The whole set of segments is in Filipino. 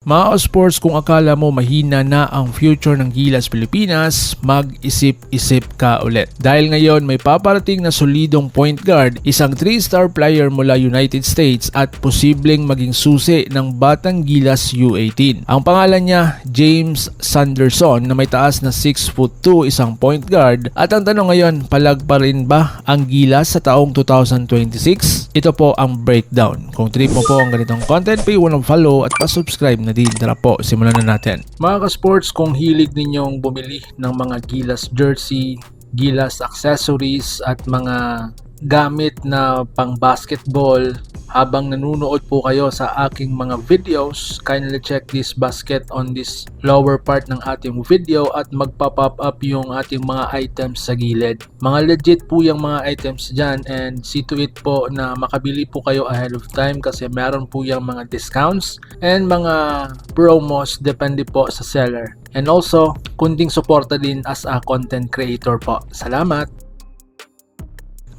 Mga sports, kung akala mo mahina na ang future ng Gilas Pilipinas, mag-isip-isip ka ulit. Dahil ngayon may paparating na solidong point guard, isang 3-star player mula United States at posibleng maging susi ng Batang Gilas U18. Ang pangalan niya, James Sanderson, na may taas na 6'2", isang point guard. At ang tanong ngayon, palag pa rin ba ang Gilas sa taong 2026? Ito po ang breakdown. Kung trip mo po ang ganitong content, pay-1 follow at pa-subscribe na din. Tara po, simulan na natin. Mga ka-sports, kung hilig ninyong bumili ng mga Gilas jersey, Gilas accessories at mga gamit na pang basketball habang nanonood po kayo sa aking mga videos, kindly check this basket on this lower part ng ating video at magpa-pop up yung ating mga items sa gilid. Mga legit po yung mga items dyan, and see to it po na makabili po kayo ahead of time kasi meron po yung mga discounts and mga promos depende po sa seller. And also, kunting suporta din as a content creator po. Salamat!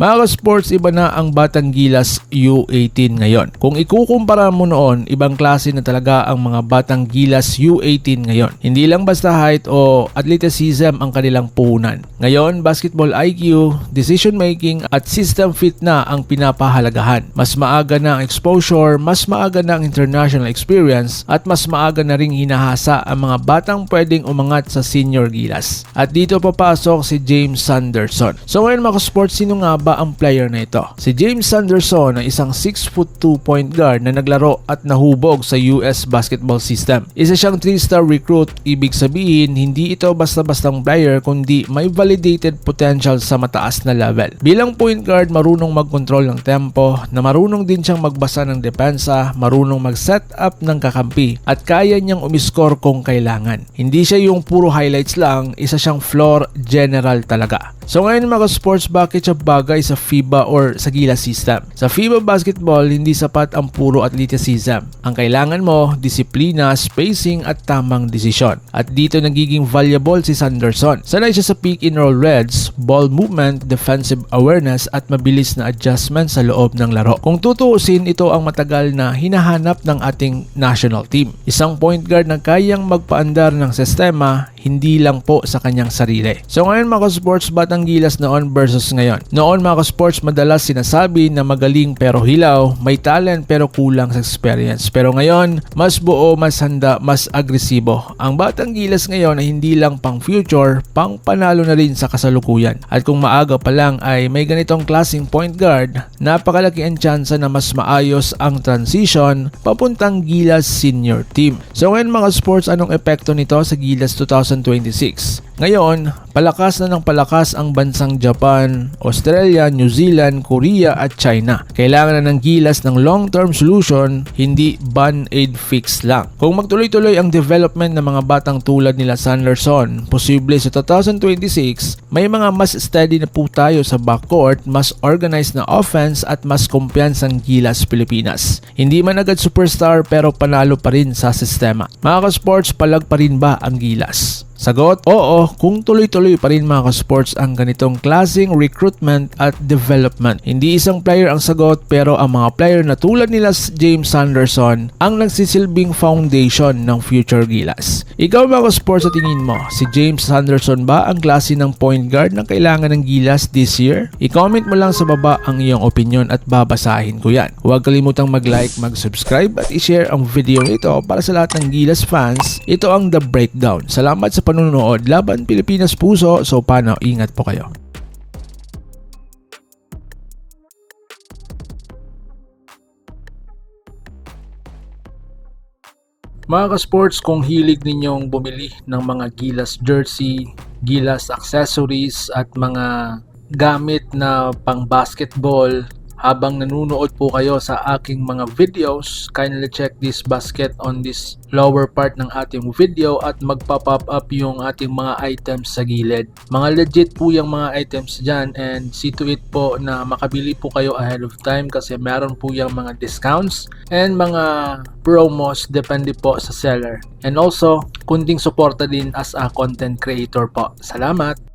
Mga ka-sports, iba na ang Batang Gilas U18 ngayon. Kung ikukumpara mo noon, ibang klase na talaga ang mga Batang Gilas U18 ngayon. Hindi lang basta height o athleticism ang kanilang puhunan. Ngayon, basketball IQ, decision making at system fit na ang pinapahalagahan. Mas maaga na ang exposure, mas maaga na ang international experience, at mas maaga na ring hinahasa ang mga batang pwedeng umangat sa senior Gilas. At dito papasok si James Sanderson. So ngayon mga ka-sports, sino nga ba ang player na ito? Si James Sanderson ay isang 6'2" point guard na naglaro at nahubog sa US basketball system. Isa siyang 3-star recruit, ibig sabihin hindi ito basta-bastang player kundi may validated potential sa mataas na level. Bilang point guard, marunong mag-control ng tempo, na marunong din siyang magbasa ng depensa, marunong mag-set up ng kakampi, at kaya niyang umiscore kung kailangan. Hindi siya yung puro highlights lang, isa siyang floor general talaga. So ngayon mga sports, bakit siya bagay sa FIBA or sa Gilas system? Sa FIBA basketball, hindi sapat ang puro athleticism. Ang kailangan mo, disiplina, spacing at tamang desisyon. At dito nagiging valuable si Sanderson. Sanay siya sa pick and roll reads, ball movement, defensive awareness at mabilis na adjustment sa loob ng laro. Kung tutuusin, ito ang matagal na hinahanap ng ating national team. Isang point guard na kayang magpaandar ng sistema, hindi lang po sa kanyang sarili. So ngayon mga sports, Batang Gilas noon versus ngayon. Noon mga sports, madalas sinasabi na magaling pero hilaw, may talent pero kulang sa experience. Pero ngayon, mas buo, mas handa, mas agresibo. Ang Batang Gilas ngayon ay hindi lang pang future, pang panalo na rin sa kasalukuyan. At kung maaga pa lang ay may ganitong klaseng point guard, napakalaki ang tsansa na mas maayos ang transition papuntang Gilas senior team. So ngayon mga sports, anong epekto nito sa Gilas 2026? Ngayon, palakas na ng palakas ang bansang Japan, Australia, New Zealand, Korea at China. Kailangan na ng Gilas ng long-term solution, hindi band-aid fix lang. Kung magtuloy-tuloy ang development ng mga batang tulad nila Sanderson, posible sa 2026, may mga mas steady na po tayo sa backcourt, mas organized na offense at mas kumpiyansang Gilas Pilipinas. Hindi man agad superstar pero panalo pa rin sa sistema. Mga ka-sports, palag pa rin ba ang Gilas? Sagot, oo, kung tuloy-tuloy pa rin mga ka-sports ang ganitong klaseng recruitment at development. Hindi isang player ang sagot, pero ang mga player na tulad nila James Sanderson ang nagsisilbing foundation ng future Gilas. Ikaw mga ka-sports, sa tingin mo, si James Sanderson ba ang klase ng point guard na kailangan ng Gilas this year? I-comment mo lang sa baba ang iyong opinion at babasahin ko yan. Huwag kalimutang mag-like, mag-subscribe at i-share ang video nito para sa lahat ng Gilas fans. Ito ang The Breakdown. Salamat sa panunood. Laban Pilipinas puso. So paano? Ingat po kayo. Mga ka-sports, kung hilig ninyong bumili ng mga Gilas jersey, Gilas accessories at mga gamit na pang basketball habang nanonood po kayo sa aking mga videos, kindly check this basket on this lower part ng ating video at magpa-pop up yung ating mga items sa gilid. Mga legit po yung mga items dyan, and see to it po na makabili po kayo ahead of time kasi meron po yung mga discounts and mga promos depende po sa seller. And also, kunting suporta din as a content creator po. Salamat!